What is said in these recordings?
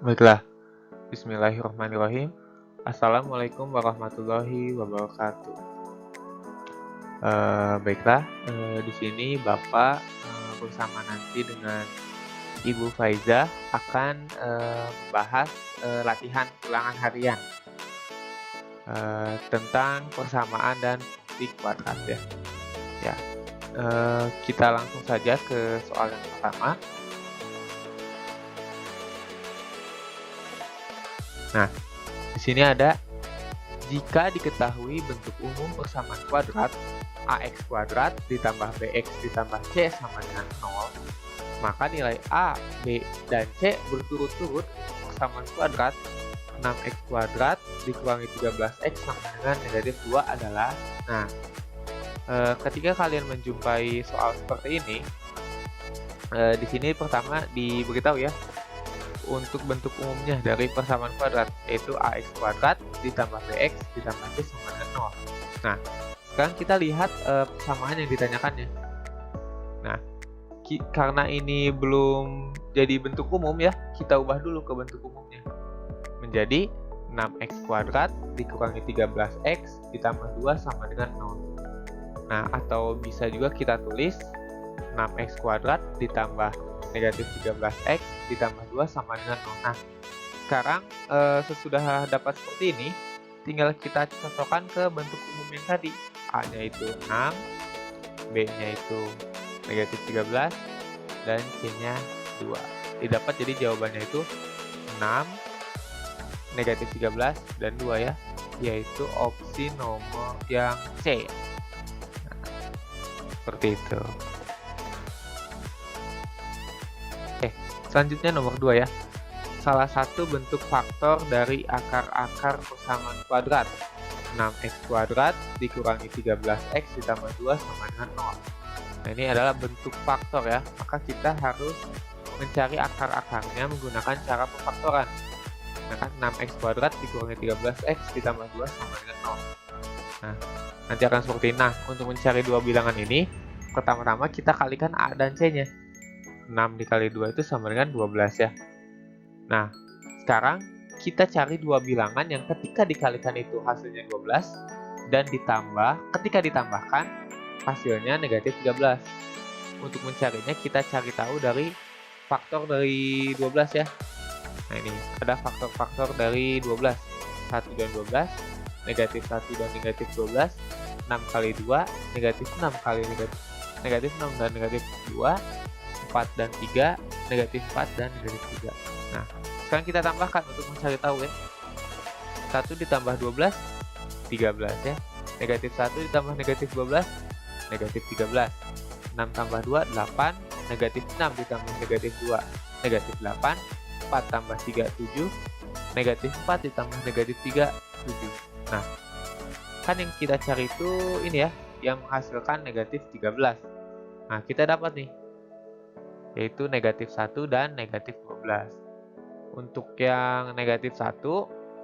Baiklah, bismillahirrahmanirrahim. Assalamualaikum warahmatullahi wabarakatuh. Baiklah, di sini Bapak, bersama nanti dengan Ibu Faiza akan, membahas, latihan ulangan harian, tentang persamaan dan fungsi kuadrat ya. Ya, kita langsung saja ke soal yang pertama. Nah, di sini ada, jika diketahui bentuk umum persamaan kuadrat ax kuadrat ditambah bx ditambah c sama dengan 0, maka nilai a, b, dan c berturut-turut persamaan kuadrat 6x kuadrat dikurangi 13x sama dengan negatif 2 adalah. Nah, ketika kalian menjumpai soal seperti ini, di sini pertama diberitahu ya, untuk bentuk umumnya dari persamaan kuadrat, yaitu ax kuadrat ditambah bx ditambah c sama dengan 0. Nah, sekarang kita lihat persamaan yang ditanyakannya. Nah, karena ini belum jadi bentuk umum ya, kita ubah dulu ke bentuk umumnya. Menjadi 6x kuadrat dikurangi 13x ditambah 2 sama dengan 0. Nah, atau bisa juga kita tulis 6x kuadrat ditambah negatif 13x ditambah 2 sama dengan 0. Nah, sekarang sesudah dapat seperti ini, tinggal kita cocokkan ke bentuk umum yang tadi. A-nya itu 6, B-nya itu negatif 13, dan C-nya 2. Didapat jadi jawabannya itu 6, negatif 13, dan 2 ya, yaitu opsi nomor yang C. Nah, seperti itu. Selanjutnya nomor 2 ya. Salah satu bentuk faktor dari akar-akar persamaan kuadrat 6x kuadrat dikurangi 13x ditambah 2 sama dengan 0. Nah, ini adalah bentuk faktor ya. Maka kita harus mencari akar-akarnya menggunakan cara pemfaktoran. Nah, kan 6x kuadrat dikurangi 13x ditambah 2 sama dengan 0. Nah, nanti akan seperti ini. Nah, untuk mencari dua bilangan ini, pertama-tama kita kalikan A dan C-nya. 6 dikali 2 itu sama dengan 12 ya. Nah, sekarang kita cari dua bilangan yang ketika dikalikan itu hasilnya 12 dan ketika ditambahkan hasilnya negatif 13. Untuk mencarinya kita cari tahu dari faktor dari 12 ya. Nah, ini ada faktor-faktor dari 12. 1 dan 12, negatif 1 dan negatif 12, 6 kali 2, negatif 6 kali negatif 6 dan negatif 2, 4 dan 3, negatif 4 dan negatif 3. Nah, sekarang kita tambahkan untuk mencari tahu ya. 1 ditambah 12, 13 ya. Negatif 1 ditambah negatif 12, negatif 13. 6 tambah 2, 8. Negatif 6 ditambah negatif 2, negatif 8. 4 tambah 3, 7. Negatif 4 ditambah negatif 3, 7. Nah, kan yang kita cari itu ini ya, yang menghasilkan negatif 13. Nah, kita dapat nih, yaitu negatif 1 dan negatif 12. Untuk yang negatif 1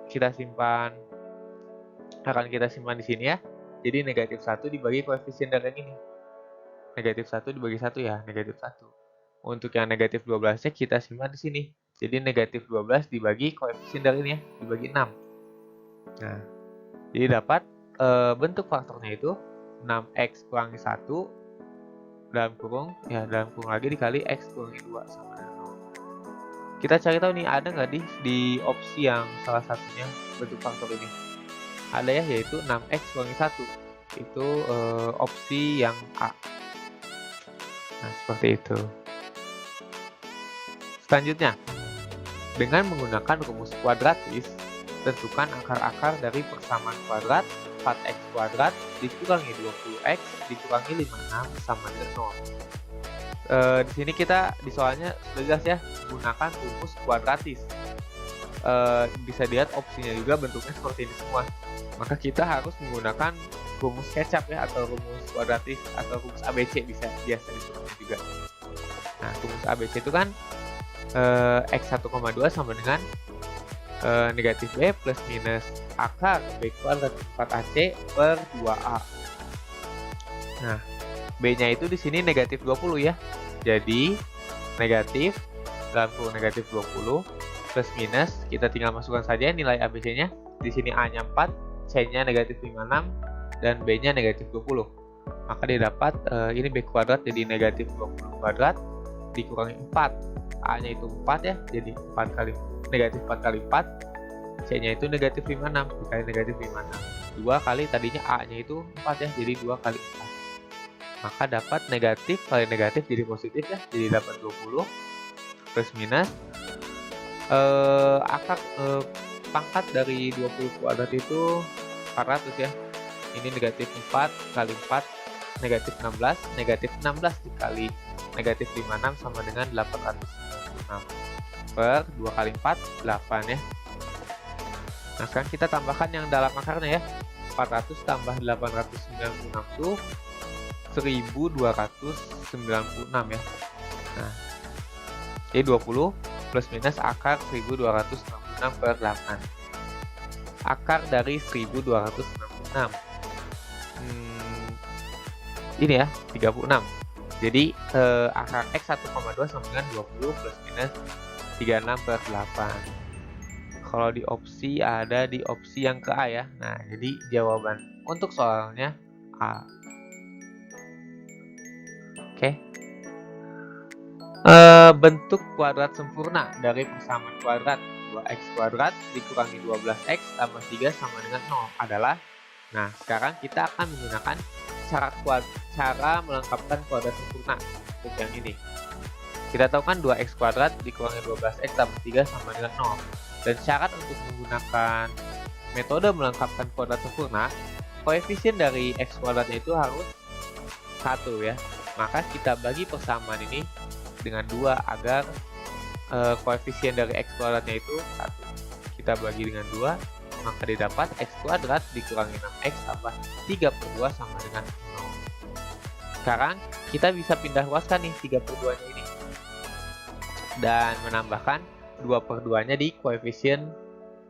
kita simpan, akan kita simpan di sini ya. Jadi negatif 1 dibagi koefisien dari yang ini. Negatif 1 dibagi 1 ya, negatif 1. Untuk yang negatif 12-nya kita simpan di sini. Jadi negatif 12 dibagi koefisien dari ini ya, dibagi 6. Nah, jadi dapat bentuk faktornya itu 6x kurangi 1 dalam kurung lagi dikali x kurangi 2 sama dengan 0. Kita cari tahu nih, ada nggak di opsi yang salah satunya bentuk faktor ini. Ada ya, yaitu 6x kurangi 1. Itu opsi yang A. Nah, seperti itu. Selanjutnya, dengan menggunakan rumus kuadratis, tentukan akar-akar dari persamaan kuadrat 4x kuadrat dikurangi 20x dikurangi 56 sama dengan 0. Di sini kita di soalnya sudah jelas ya, gunakan rumus kuadratis. Bisa dilihat opsinya juga bentuknya seperti ini semua. Maka kita harus menggunakan rumus kecap ya, atau rumus kuadratis, atau rumus ABC biasa disebutnya juga. Nah, rumus ABC itu kan x 1,2 sama dengan negatif B plus minus akar B kuadrat 4AC per 2A. Nah, B-nya itu di sini negatif 20 ya. Jadi, negatif dalam kurung negatif 20 plus minus, kita tinggal masukkan saja nilai ABC-nya. Di sini A-nya 4, C-nya negatif 56, dan B-nya negatif 20. Maka didapat ini B kuadrat jadi negatif 20 kuadrat dikurangi 4. A-nya itu 4 ya, jadi 4 kali negatif 4 kali 4. C-nya itu negatif 56 dikali negatif 56. 2 kali tadinya A-nya itu 4 ya, jadi 2 kali 4. Maka dapat negatif kali negatif jadi positif ya, jadi dapat 20 plus minus pangkat dari 20 kuadrat itu 400 ya. Ini negatif 4 kali 4 negatif 16, negatif 16 dikali negatif 56 sama dengan 896 per 2 kali 4 8 ya. Nah sekarang kita tambahkan yang dalam akarnya ya. 400 tambah 896 itu 1296 ya. Nah jadi 20 plus minus akar 1296 per 8. Akar dari 1296 ini ya 36. Jadi akar X 1,2 sama dengan 20 plus minus 36 per 8. Kalau di opsi ada di opsi yang ke A ya. Nah jadi jawaban untuk soalnya A. Oke. Bentuk kuadrat sempurna dari persamaan kuadrat 2x kuadrat dikurangi 12x tambah 3 sama dengan 0 adalah. Nah sekarang kita akan menggunakan cara melengkapkan kuadrat sempurna untuk yang ini. Kita tahu kan 2x kuadrat dikurangi 12x tambah 3 sama dengan 0. Dan syarat untuk menggunakan metode melengkapkan kuadrat sempurna, koefisien dari x kuadratnya itu harus 1 ya. Maka kita bagi persamaan ini dengan 2 agar koefisien dari x kuadratnya itu 1. Kita bagi dengan 2, maka didapat x kuadrat dikurangi 6x tambah 3 per 2 sama dengan 0. Sekarang kita bisa pindah luaskan nih 3 per 2 nya ini dan menambahkan 2 per 2 nya di koefisien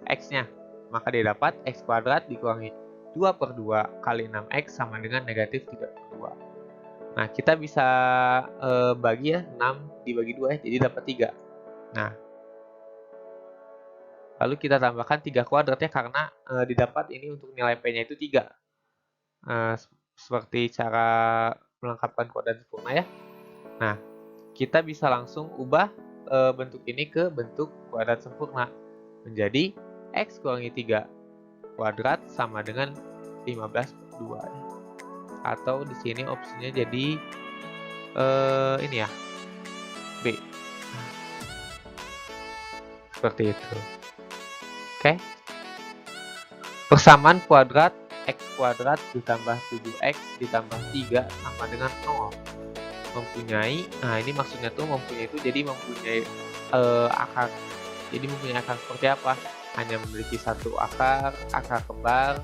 x nya. Maka didapat x kuadrat dikurangi 2 per 2 kali 6x sama dengan negatif 3 per 2. Nah, kita bisa bagi ya, 6 dibagi 2 ya, jadi dapat 3. Nah, lalu kita tambahkan 3 kuadrat ya, karena didapat ini untuk nilai P-nya itu 3. Seperti cara melengkapkan kuadrat sempurna ya. Nah, kita bisa langsung ubah bentuk ini ke bentuk kuadrat sempurna. Menjadi X kurangi 3 kuadrat sama dengan 15 per 2 ya. Atau di sini opsinya jadi ini ya, B. Seperti itu. Oke. Persamaan kuadrat x kuadrat ditambah 7x ditambah 3 sama dengan 0. Mempunyai, nah ini maksudnya tuh mempunyai itu jadi mempunyai akar. Jadi mempunyai akar seperti apa? Hanya memiliki satu akar kembar,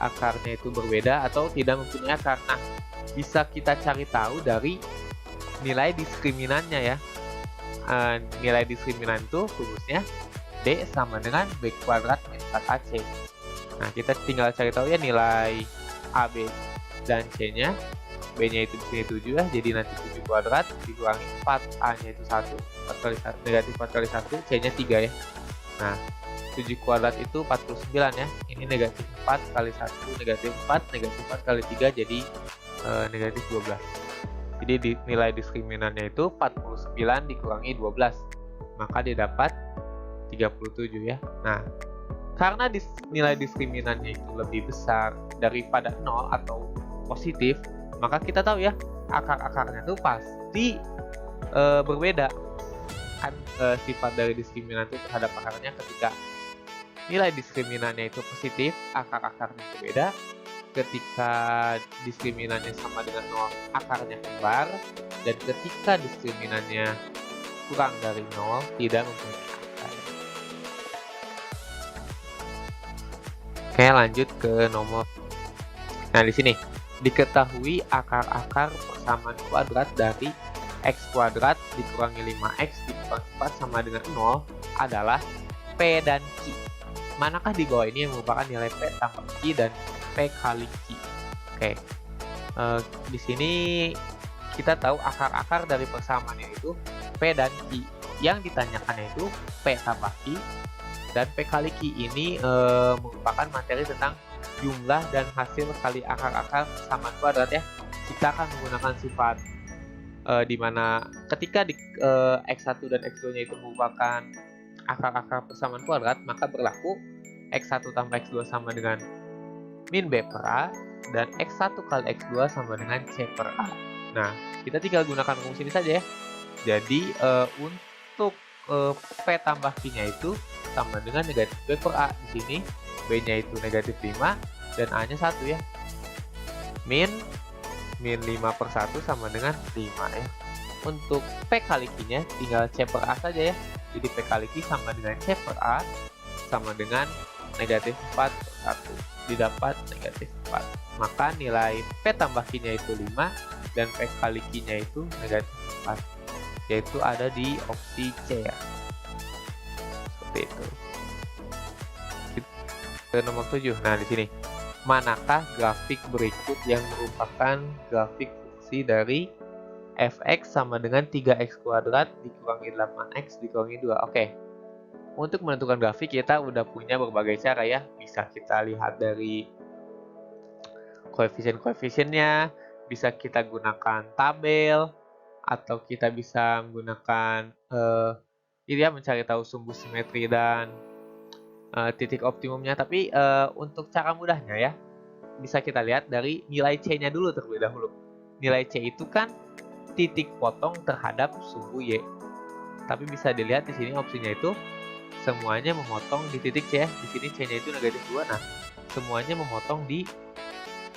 akarnya itu berbeda atau tidak mempunyai akar. Nah, bisa kita cari tahu dari nilai diskriminannya ya. Nilai diskriminan itu rumusnya D sama dengan B kuadrat min 4AC. Nah, kita tinggal cari tahu ya nilai AB dan C-nya. B-nya itu di sini 7 ya, jadi nanti 7 kuadrat dikurangi 4, A-nya itu 1, 4 kali 1, negatif 4 kali 1, C-nya 3 ya. Nah, 7 kuadrat itu 49 ya. Ini negatif 4 kali 1 negatif 4, negatif 4 kali 3 jadi negatif 12. Jadi nilai diskriminannya itu 49 dikurangi 12. Maka dia dapat 37 ya. Nah, karena nilai diskriminannya itu lebih besar daripada 0 atau positif, maka kita tahu ya akar-akarnya itu pasti berbeda. Kan sifat dari diskriminan itu terhadap akarnya ketika nilai diskriminannya itu positif, akar-akarnya berbeda. Ketika diskriminannya sama dengan 0, akarnya kembar. Dan ketika diskriminannya kurang dari 0, tidak mempunyai akar. Oke, lanjut ke nomor. Nah, di sini diketahui akar-akar persamaan kuadrat dari x kuadrat dikurangi 5x dikurangi 4 sama dengan 0 adalah P dan Q. Manakah di bawah ini yang merupakan nilai P tambah Q dan P kali Q? Oke. Di sini kita tahu akar-akar dari persamaan ini itu P dan Q. yang ditanyakan itu P tambah Q dan P kali Q ini merupakan materi tentang jumlah dan hasil kali akar-akar persamaan kuadrat ya. Kita akan menggunakan sifat di mana ketika di X1 dan X2 nya itu merupakan akar-akar persamaan kuadrat, maka berlaku X1 tambah X2 sama dengan min B per A dan X1 kali X2 sama dengan C per A. Nah, kita tinggal gunakan rumus ini saja ya. Jadi untuk P tambah Q-nya itu sama dengan negatif B per A. Di sini B-nya itu negatif 5 dan A-nya 1 ya. Min 5 per 1 sama dengan 5 ya. Untuk P kali Q-nya tinggal C per A saja ya. Jadi P kali Q sama dengan C per A sama dengan negatif 4 per 1. Didapat negatif 4. Maka nilai P tambah Q-nya itu 5 dan P kali Q-nya itu negatif 4. Yaitu ada di opsi C ya. Seperti itu. Ke nomor 7. Nah, di sini. Manakah grafik berikut yang merupakan grafik fungsi dari fx sama dengan 3x kuadrat dikurangi 8x dikurangi 2. Oke. Untuk menentukan grafik kita udah punya berbagai cara ya. Bisa kita lihat dari koefisien-koefisiennya, bisa kita gunakan tabel, atau kita bisa menggunakan ini ya, mencari tahu sumbu simetri dan titik optimumnya. Tapi untuk cara mudahnya ya, bisa kita lihat dari nilai C-nya dulu terlebih dahulu. Nilai C itu kan titik potong terhadap sumbu Y. Tapi bisa dilihat di sini opsinya itu semuanya memotong di titik C ya. Di sini C-nya itu negatif 2. Nah, semuanya memotong di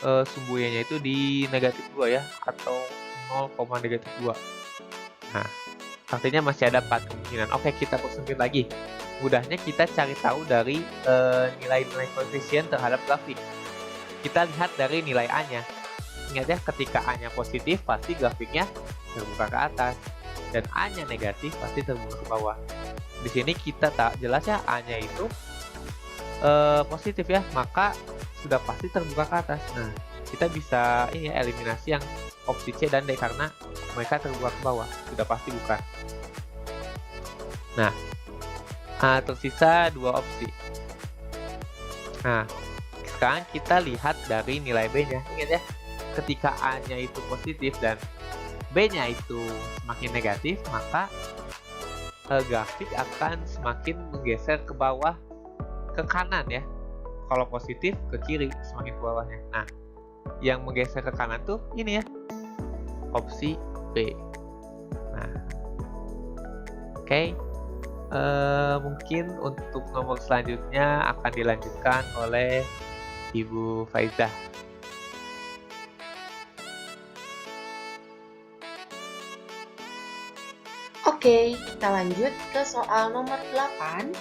sumbu Y-nya itu di negatif 2 ya, atau 0,-2. Nah, artinya masih ada 4 kemungkinan. Oke, kita persempit lagi. Mudahnya kita cari tahu dari nilai-nilai koefisien terhadap grafik. Kita lihat dari nilai A-nya. Ingat ya, ketika A-nya positif pasti grafiknya terbuka ke atas, dan A-nya negatif pasti terbuka ke bawah. Di sini kita tak jelas ya, A-nya itu positif ya, maka sudah pasti terbuka ke atas. Nah, kita bisa ini ya, eliminasi yang opsi C dan D karena mereka terbuka ke bawah, sudah pasti bukan. Nah, tersisa 2 opsi. Nah, sekarang kita lihat dari nilai B-nya. Ingat ya, ketika A-nya itu positif dan B-nya itu semakin negatif, maka grafik akan semakin menggeser ke bawah, ke kanan ya. Kalau positif ke kiri, semakin ke bawahnya. Nah, yang menggeser ke kanan tuh ini ya, opsi B. Nah, oke. Mungkin untuk nomor selanjutnya akan dilanjutkan oleh Ibu Faizah. Oke, kita lanjut ke soal nomor 8.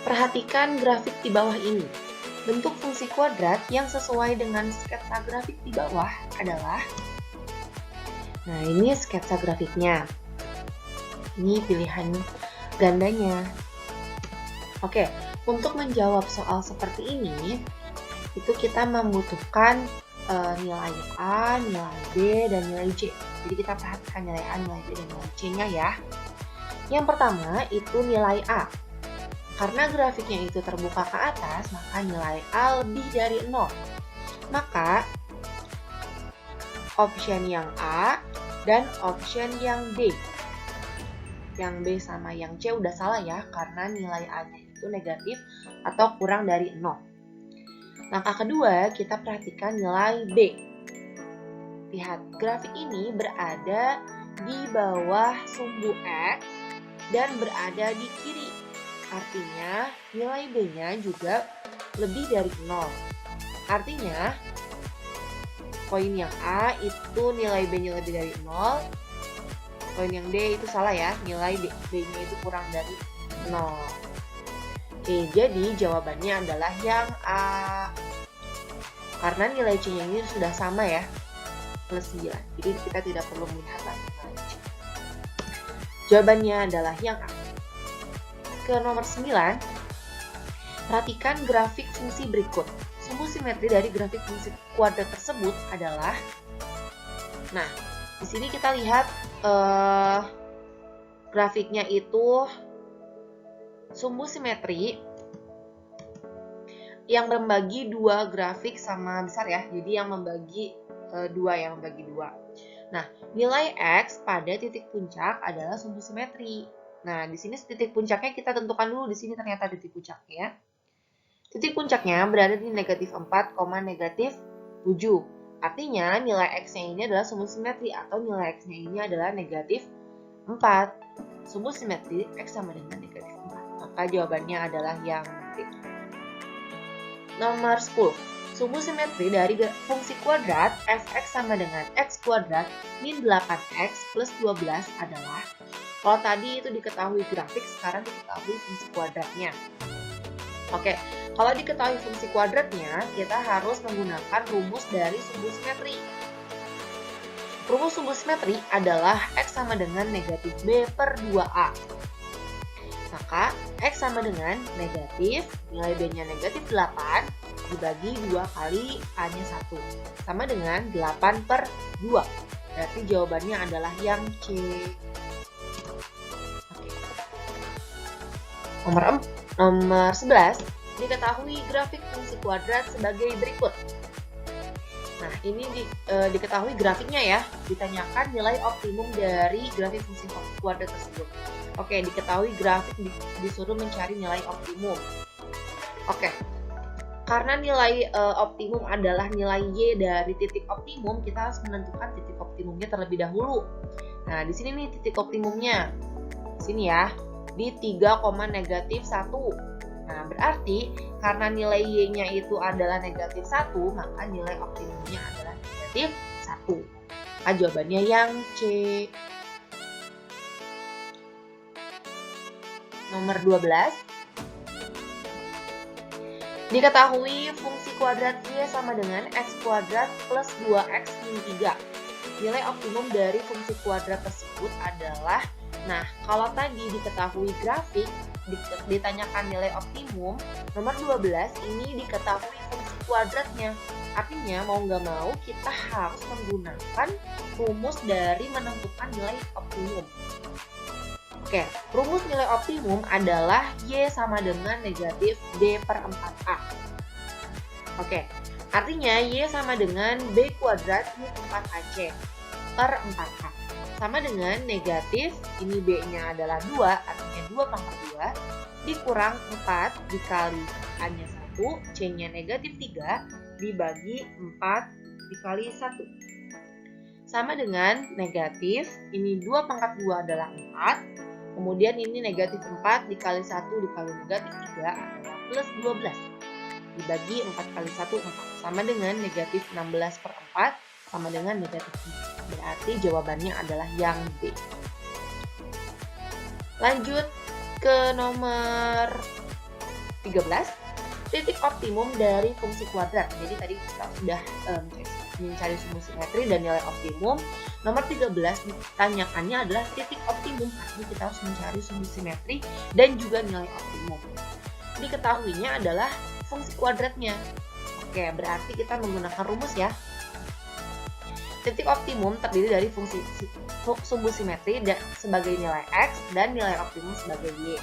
Perhatikan grafik di bawah ini. Bentuk fungsi kuadrat yang sesuai dengan sketsa grafik di bawah adalah, nah ini sketsa grafiknya. Ini pilihan gandanya. Oke, untuk menjawab soal seperti ini, itu kita membutuhkan nilai A, nilai B, dan nilai C. Jadi kita perhatikan nilai A, nilai B, dan nilai C-nya ya. Yang pertama itu nilai A. Karena grafiknya itu terbuka ke atas, maka nilai A lebih dari 0. Maka option yang A dan option yang D. Yang B sama yang C udah salah ya, karena nilai A-nya itu negatif atau kurang dari 0. Langkah kedua, kita perhatikan nilai B. Lihat, grafik ini berada di bawah sumbu X dan berada di kiri. Artinya, nilai B-nya juga lebih dari 0. Artinya, poin yang A itu nilai B-nya lebih dari 0. Poin yang D itu salah ya, nilai B-nya itu kurang dari 0. Oke, jadi jawabannya adalah yang A. Karena nilai C-nya ini sudah sama ya, plus 9. Jadi kita tidak perlu melihat lagi nilai C. Jawabannya adalah yang A. Ke nomor 9, perhatikan grafik fungsi berikut. Sumbu simetri dari grafik fungsi kuadrat tersebut adalah, nah, Di sini kita lihat grafiknya itu sumbu simetri yang membagi dua grafik sama besar ya. Jadi yang membagi dua. Nah, nilai X pada titik puncak adalah sumbu simetri. Nah, di sini titik puncaknya kita tentukan dulu. Di sini ternyata titik puncaknya. Titik puncaknya berada di negatif 4, negatif 7. Artinya nilai X-nya ini adalah sumbu simetri atau nilai X-nya ini adalah negatif 4. Sumbu simetri X sama dengan negatif 4. Maka jawabannya adalah yang B. Nomor 10. Sumbu simetri dari fungsi kuadrat fx sama dengan x kuadrat min 8x plus 12 adalah, kalau tadi itu diketahui grafik, sekarang diketahui fungsi kuadratnya. Oke, kalau diketahui fungsi kuadratnya, kita harus menggunakan rumus dari sumbu simetri. Rumus sumbu simetri adalah X sama dengan negatif B per 2A. Maka X sama dengan negatif, nilai B-nya negatif 8, dibagi 2 kali A-nya 1. Sama dengan 8 per 2. Berarti jawabannya adalah yang C. Oke. Nomor 11, diketahui grafik fungsi kuadrat sebagai berikut. Nah, ini diketahui grafiknya ya, ditanyakan nilai optimum dari grafik fungsi kuadrat tersebut. Oke, diketahui grafik disuruh mencari nilai optimum. Oke, karena nilai optimum adalah nilai Y dari titik optimum, kita harus menentukan titik optimumnya terlebih dahulu. Nah, di sini nih titik optimumnya. Di sini ya, di 3, negatif 1. Nah, berarti karena nilai Y-nya itu adalah negatif 1, maka nilai optimumnya adalah negatif 1. Maka jawabannya yang C. Nomor 12. Diketahui fungsi kuadrat Y sama dengan X kuadrat plus 2X min 3. Nilai optimum dari fungsi kuadrat tersebut adalah, nah kalau tadi diketahui grafik, ditanyakan nilai optimum, nomor 12 ini diketahui fungsi kuadratnya. Artinya mau nggak mau kita harus menggunakan rumus dari menentukan nilai optimum. Oke, rumus nilai optimum adalah Y sama dengan negatif B per 4A. Oke, artinya Y sama dengan B kuadrat min 4AC per 4A. Sama dengan negatif, ini B-nya adalah 2, artinya 2 pangkat 2, dikurang 4 dikali A-nya 1, C-nya negatif 3, dibagi 4 dikali 1. Sama dengan negatif, ini 2 pangkat 2 adalah 4, kemudian ini negatif 4 dikali 1 dikali negatif 3 adalah plus 12. Dibagi 4 kali 1, 4. Sama dengan negatif 16 per 4, sama dengan negatif 3. Berarti jawabannya adalah yang B. Lanjut ke nomor 13. Titik optimum dari fungsi kuadrat. Jadi tadi kita sudah mencari sumbu simetri dan nilai optimum. Nomor 13 ditanyakannya adalah titik optimum. Artinya kita harus mencari sumbu simetri dan juga nilai optimum. Diketahuinya adalah fungsi kuadratnya. Oke, berarti kita menggunakan rumus ya. Titik optimum terdiri dari fungsi sumbu simetri sebagai nilai X dan nilai optimum sebagai Y.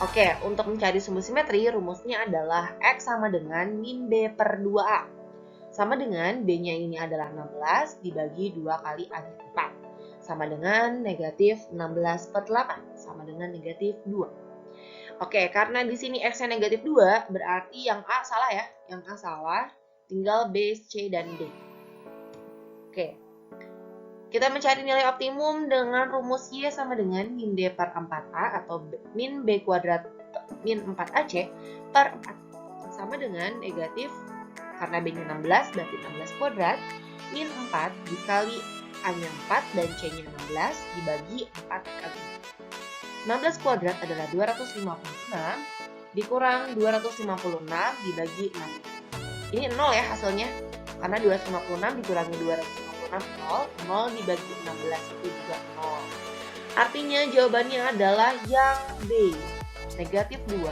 Oke, untuk mencari sumbu simetri, rumusnya adalah X sama dengan min B per 2A. Sama dengan B-nya ini adalah 16 dibagi 2 kali A-nya 4. Sama dengan negatif 16 per 8, sama dengan negatif 2. Oke, karena di sini X-nya negatif 2, berarti yang A salah ya. Yang A salah, tinggal B, C, dan D. Oke, kita mencari nilai optimum dengan rumus Y sama dengan min D per 4A atau min B kuadrat min 4AC per 4. Sama dengan negatif, karena B-nya 16 berarti 16 kuadrat, min 4 dikali A-nya 4 dan C-nya 16 dibagi 4 kali 16 kuadrat adalah 256 dikurang 256 dibagi 6. Ini 0 ya hasilnya, karena 256 dikurangi 256 0 dibagi 16 itu juga 0. Artinya jawabannya adalah yang B, negatif 2,0.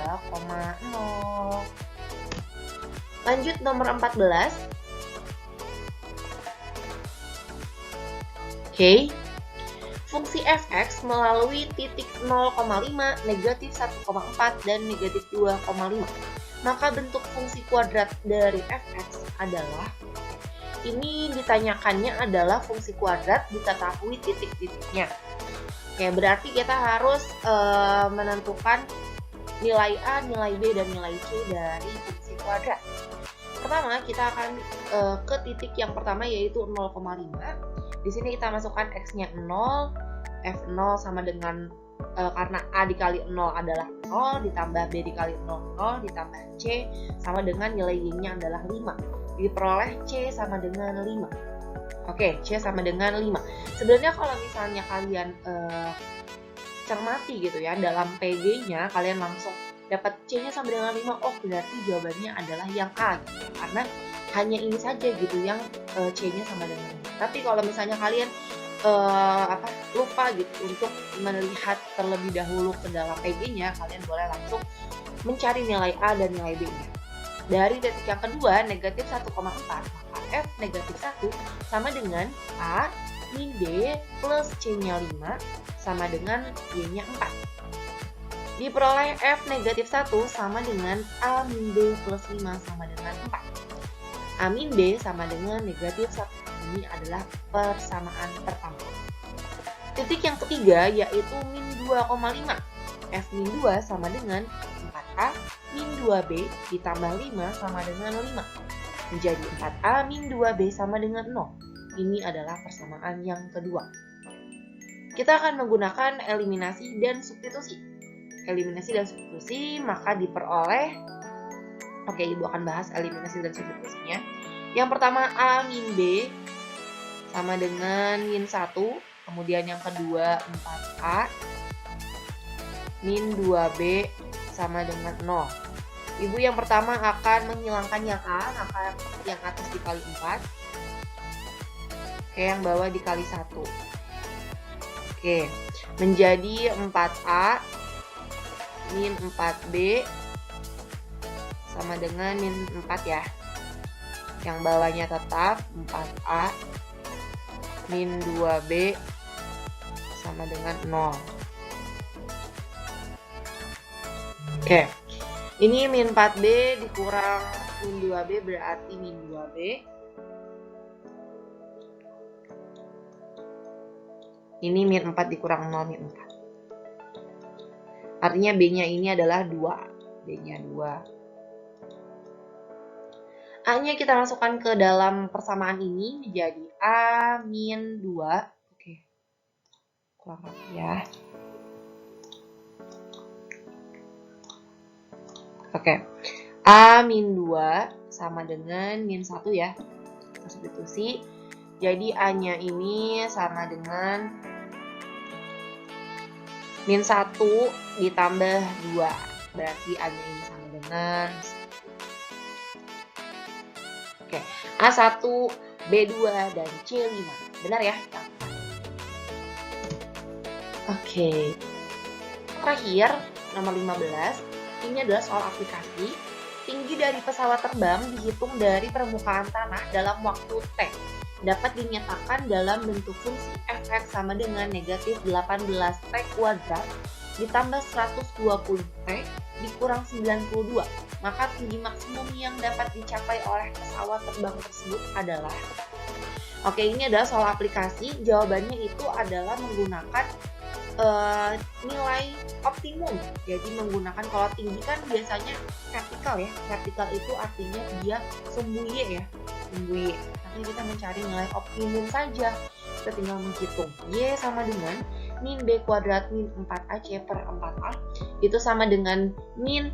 Lanjut nomor 14. Oke. Fungsi fx melalui titik 0,5, negatif 1,4, dan negatif 2,5. Maka bentuk fungsi kuadrat dari fx adalah, ini ditanyakannya adalah fungsi kuadrat diketahui titik-titiknya. Oke, berarti kita harus menentukan nilai A, nilai B, dan nilai C dari fungsi kuadrat. Pertama, kita akan ke titik yang pertama yaitu 0,5. Di sini kita masukkan x-nya 0, f0 sama dengan karena A dikali 0 adalah 0, ditambah B dikali 0, 0, ditambah C sama dengan nilai Y-nya adalah 5. Diperoleh C sama dengan 5. Oke, C sama dengan 5. Sebenarnya kalau misalnya kalian cermati gitu ya, dalam PG-nya kalian langsung dapat C-nya sama dengan 5, oh berarti jawabannya adalah yang A gitu. Karena hanya ini saja gitu yang C-nya sama dengan 5. Tapi kalau misalnya kalian lupa gitu untuk melihat terlebih dahulu ke dalam PG-nya, kalian boleh langsung mencari nilai A dan nilai B-nya. Dari titik yang kedua, negatif 1,4, maka F negatif 1 sama dengan A min B plus C-nya 5 sama dengan Y-nya 4. Diperoleh F negatif 1 sama dengan A min B plus 5 sama dengan 4. A min B sama dengan negatif 1. Ini adalah persamaan pertama. Titik yang ketiga yaitu min 2,5. F min 2 sama dengan 4A min 2B ditambah 5 sama dengan 5. Menjadi 4A min 2B sama dengan 0. Ini adalah persamaan yang kedua. Kita akan menggunakan eliminasi dan substitusi. Eliminasi dan substitusi maka diperoleh, oke, Ibu akan bahas eliminasi dan substitusinya. Yang pertama A min B sama dengan min 1. Kemudian yang kedua 4A min 2B sama dengan 0. Ibu yang pertama akan menghilangkan yang A, maka yang atas dikali 4. Oke, yang bawah dikali 1. Oke, menjadi 4A min 4B sama dengan min 4 ya. Yang bawahnya tetap 4A min 2B sama dengan 0. Oke, ini min 4B dikurang min 2B berarti min 2B. Ini min 4 dikurang 0 min 4. Artinya B-nya ini adalah 2. B-nya 2. A-nya kita masukkan ke dalam persamaan ini menjadi A min 2. Oke, kurang rapi ya. Oke, A min 2 sama dengan min 1 ya. Substitusi. Jadi A-nya ini sama dengan min 1 ditambah 2. Berarti A-nya ini sama dengan, oke, A1, B2, dan C5. Benar ya? Oke. Terakhir, nomor 15. Ini adalah soal aplikasi. Tinggi dari pesawat terbang dihitung dari permukaan tanah dalam waktu T. Dapat dinyatakan dalam bentuk fungsi fx sama dengan negatif 18T kuadrat ditambah 120T dikurang 92. Maka tinggi maksimum yang dapat dicapai oleh pesawat terbang tersebut adalah, oke, ini adalah soal aplikasi. Jawabannya itu adalah menggunakan nilai optimum. Jadi menggunakan, kalau tinggi kan biasanya vertikal ya. Vertikal itu artinya dia sumbu Y ya. Sumbu Y. Tapi kita mencari nilai optimum saja. Kita tinggal menghitung. Y sama dengan min B kuadrat min 4AC per 4A. Itu sama dengan min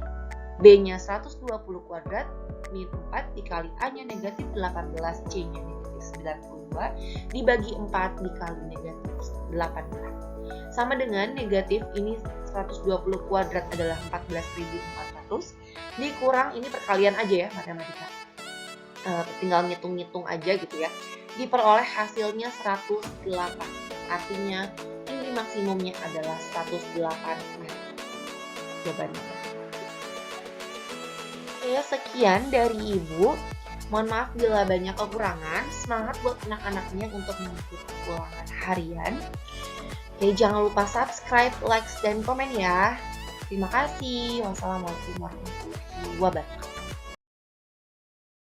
B-nya 120 kuadrat min 4 dikali A-nya negatif 18, C-nya negatif 92 dibagi 4 dikali negatif 18. Sama dengan negatif ini 120 kuadrat adalah 14.400 dikurang, ini perkalian aja ya matematika, tinggal ngitung-ngitung aja gitu ya, diperoleh hasilnya 108. Artinya tinggi maksimumnya adalah 108 meter. Jawabannya. Oke, sekian dari Ibu. Mohon maaf bila banyak kekurangan. Semangat buat anak-anaknya untuk mengikuti ulangan harian. Oke, jangan lupa subscribe, like, dan komen ya. Terima kasih. Wassalamualaikum warahmatullahi wabarakatuh.